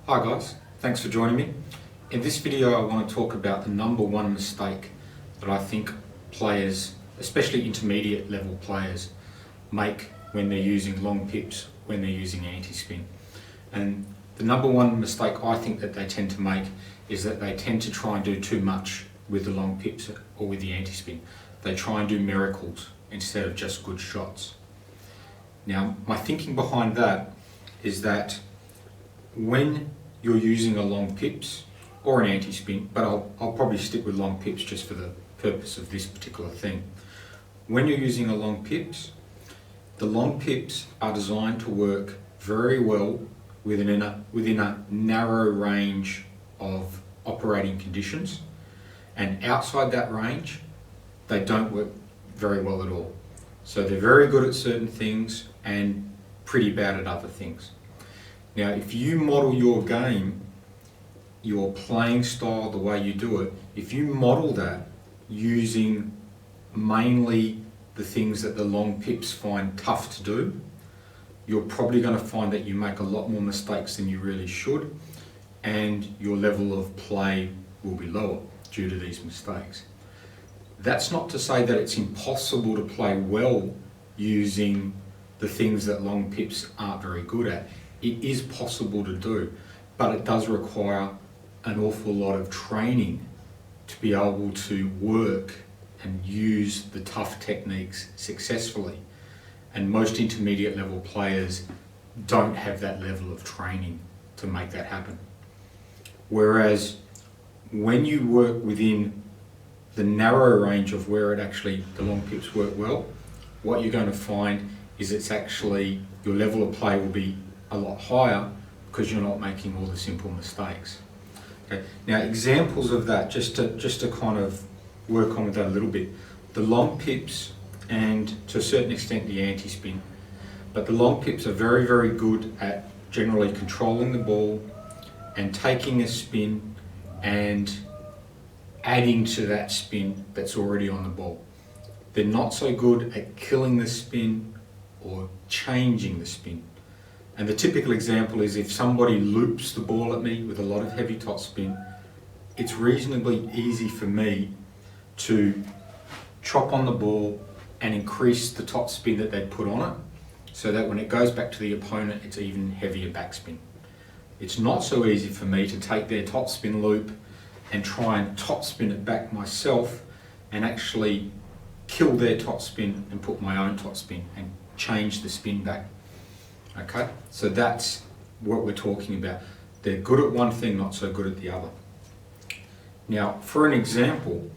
Hi guys, thanks for joining me. In this video I want to talk about the number one mistake that I think players, especially intermediate level players, make when they're using long pips, when they're using anti-spin. And the number one mistake I think that they tend to make is that they tend to try and do too much with the long pips or with the anti-spin. They try and do miracles instead of just good shots. Now, my thinking behind that is that when you're using a long pips or an anti-spin, but I'll probably stick with long pips just for the purpose of this particular thing. When you're using a long pips, the long pips are designed to work very well within a narrow range of operating conditions, and outside that range, they don't work very well at all. So they're very good at certain things and pretty bad at other things. Now, if you model your game, your playing style, the way you do it, if you model that using mainly the things that the long pips find tough to do, you're probably going to find that you make a lot more mistakes than you really should, and your level of play will be lower due to these mistakes. That's not to say that it's impossible to play well using the things that long pips aren't very good at. It is possible to do, but it does require an awful lot of training to be able to work and use the tough techniques successfully. And most intermediate level players don't have that level of training to make that happen. Whereas when you work within the narrow range of where the long pips work well, what you're going to find is it's actually, your level of play will be a lot higher because you're not making all the simple mistakes. Okay. Now, examples of that, just to kind of work on with that a little bit, the long pips and to a certain extent the anti-spin, but the long pips are very, very good at generally controlling the ball and taking a spin and adding to that spin that's already on the ball. They're not so good at killing the spin or changing the spin. And the typical example is if somebody loops the ball at me with a lot of heavy topspin, it's reasonably easy for me to chop on the ball and increase the topspin that they put on it, so that when it goes back to the opponent, it's even heavier backspin. It's not so easy for me to take their topspin loop and try and topspin it back myself and actually kill their topspin and put my own topspin and change the spin back. Okay, so that's what we're talking about. They're good at one thing, not so good at the other. Now, for an example,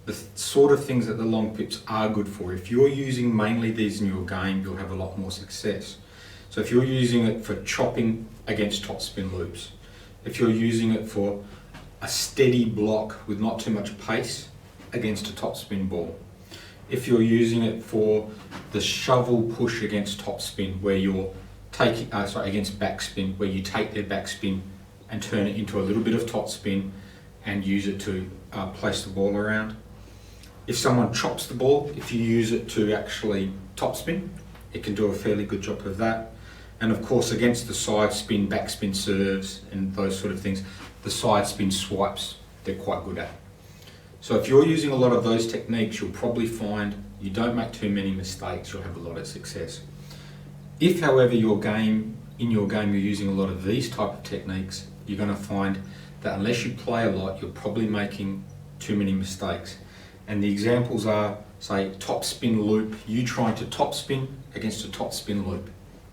the sort of things that the long pips are good for, if you're using mainly these in your game, you'll have a lot more success. So if you're using it for chopping against topspin loops, if you're using it for a steady block with not too much pace against a topspin ball, if you're using it for the shovel push against topspin, where you're taking, against backspin, where you take their backspin and turn it into a little bit of topspin and use it to place the ball around. If someone chops the ball, if you use it to actually topspin, it can do a fairly good job of that. And of course, against the side spin, backspin serves and those sort of things, the side spin swipes, they're quite good at. So if you're using a lot of those techniques, you'll probably find you don't make too many mistakes, you'll have a lot of success. If, however, in your game you're using a lot of these type of techniques, you're going to find that unless you play a lot, you're probably making too many mistakes. And the examples are, say, topspin loop, you trying to topspin against a topspin loop.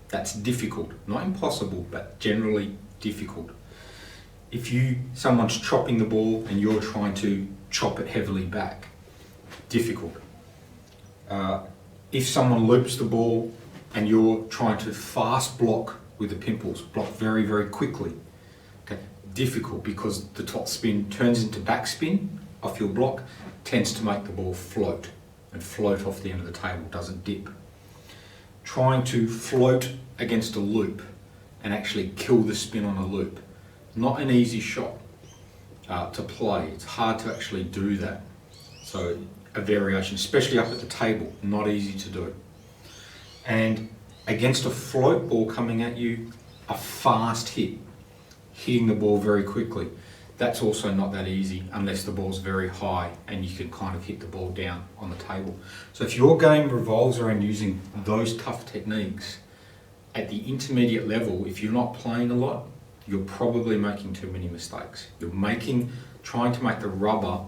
That's difficult, not impossible, but generally difficult. If someone's chopping the ball and you're trying to chop it heavily back, difficult. If someone loops the ball and you're trying to fast block with the pimples, block very, very quickly, okay, difficult, because the topspin turns into backspin off your block, tends to make the ball float and float off the end of the table, doesn't dip. Trying to float against a loop and actually kill the spin on a loop, not an easy shot to play. It's hard to actually do that. So a variation, especially up at the table, not easy to do. And against a float ball coming at you, a fast hit hitting the ball very quickly. That's also not that easy unless the ball's very high and you can kind of hit the ball down on the table. So if your game revolves around using those tough techniques, at the intermediate level, if you're not playing a lot, you're probably making too many mistakes. You're trying to make the rubber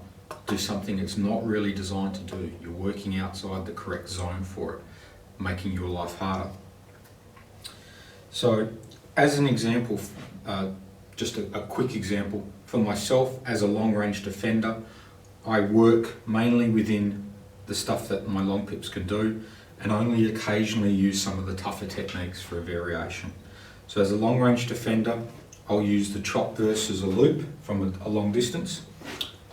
do something it's not really designed to do. You're working outside the correct zone for it, making your life harder. So as an example, just a quick example, for myself as a long range defender, I work mainly within the stuff that my long pips can do and only occasionally use some of the tougher techniques for a variation. So as a long range defender, I'll use the chop versus a loop from a long distance.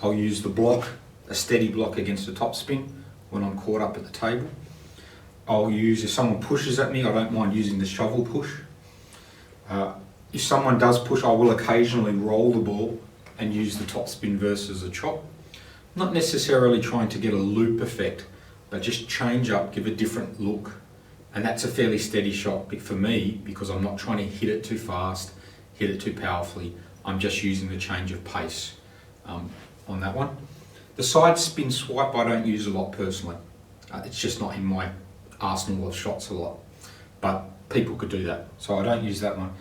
I'll use the block, a steady block against a topspin when I'm caught up at the table. I'll use, if someone pushes at me, I don't mind using the shovel push. If someone does push, I will occasionally roll the ball and use the topspin versus a chop. Not necessarily trying to get a loop effect, but just change up, give a different look. And that's a fairly steady shot for me because I'm not trying to hit it too fast, hit it too powerfully. I'm just using the change of pace on that one. The side spin swipe I don't use a lot personally. It's just not in my arsenal of shots a lot, but people could do that, so I don't use that one.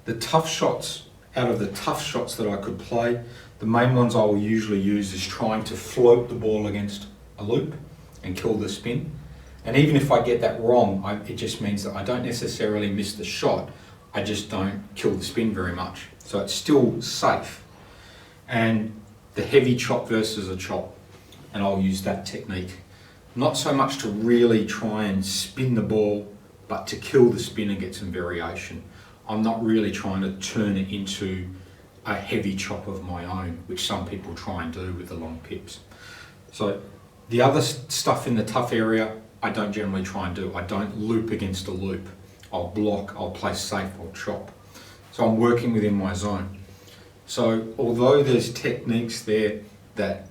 The tough shots, out of the tough shots that I could play, the main ones I will usually use is trying to float the ball against a loop and kill the spin. And even if I get that wrong, it just means that I don't necessarily miss the shot, I just don't kill the spin very much. So it's still safe. And the heavy chop versus a chop, and I'll use that technique. Not so much to really try and spin the ball, but to kill the spin and get some variation. I'm not really trying to turn it into a heavy chop of my own, which some people try and do with the long pips. So the other stuff in the tough area, I don't generally try and do. I don't loop against a loop. I'll block, I'll play safe, I'll chop. So I'm working within my zone. So although there's techniques there that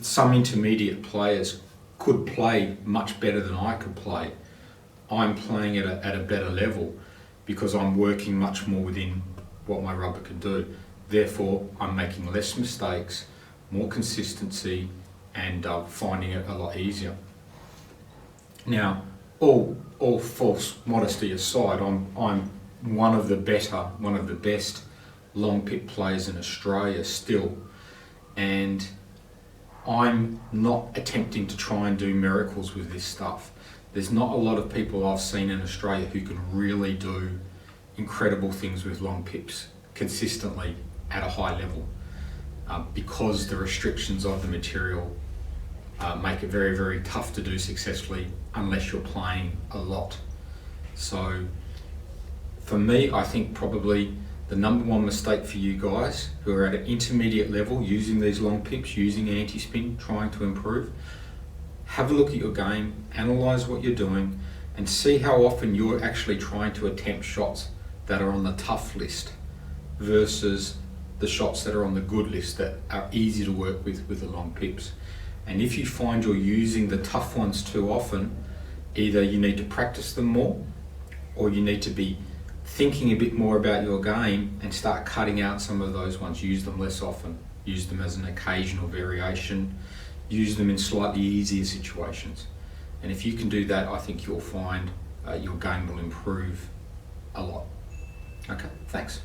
some intermediate players could play much better than I could play, I'm playing at a better level because I'm working much more within what my rubber can do. Therefore, I'm making less mistakes, more consistency, and finding it a lot easier. Now, all false modesty aside, I'm one of the best long pip players in Australia still, and I'm not attempting to try and do miracles with this stuff. There's not a lot of people I've seen in Australia who can really do incredible things with long pips consistently at a high level because the restrictions of the material make it very, very tough to do successfully unless you're playing a lot. So for me, I think probably the number one mistake for you guys who are at an intermediate level using these long pips, using anti-spin, trying to improve, have a look at your game, analyse what you're doing, and see how often you're actually trying to attempt shots that are on the tough list versus the shots that are on the good list that are easy to work with the long pips. And if you find you're using the tough ones too often, either you need to practice them more or you need to be thinking a bit more about your game and start cutting out some of those ones. Use them less often, use them as an occasional variation, use them in slightly easier situations. And if you can do that, I think you'll find your game will improve a lot. Okay, thanks.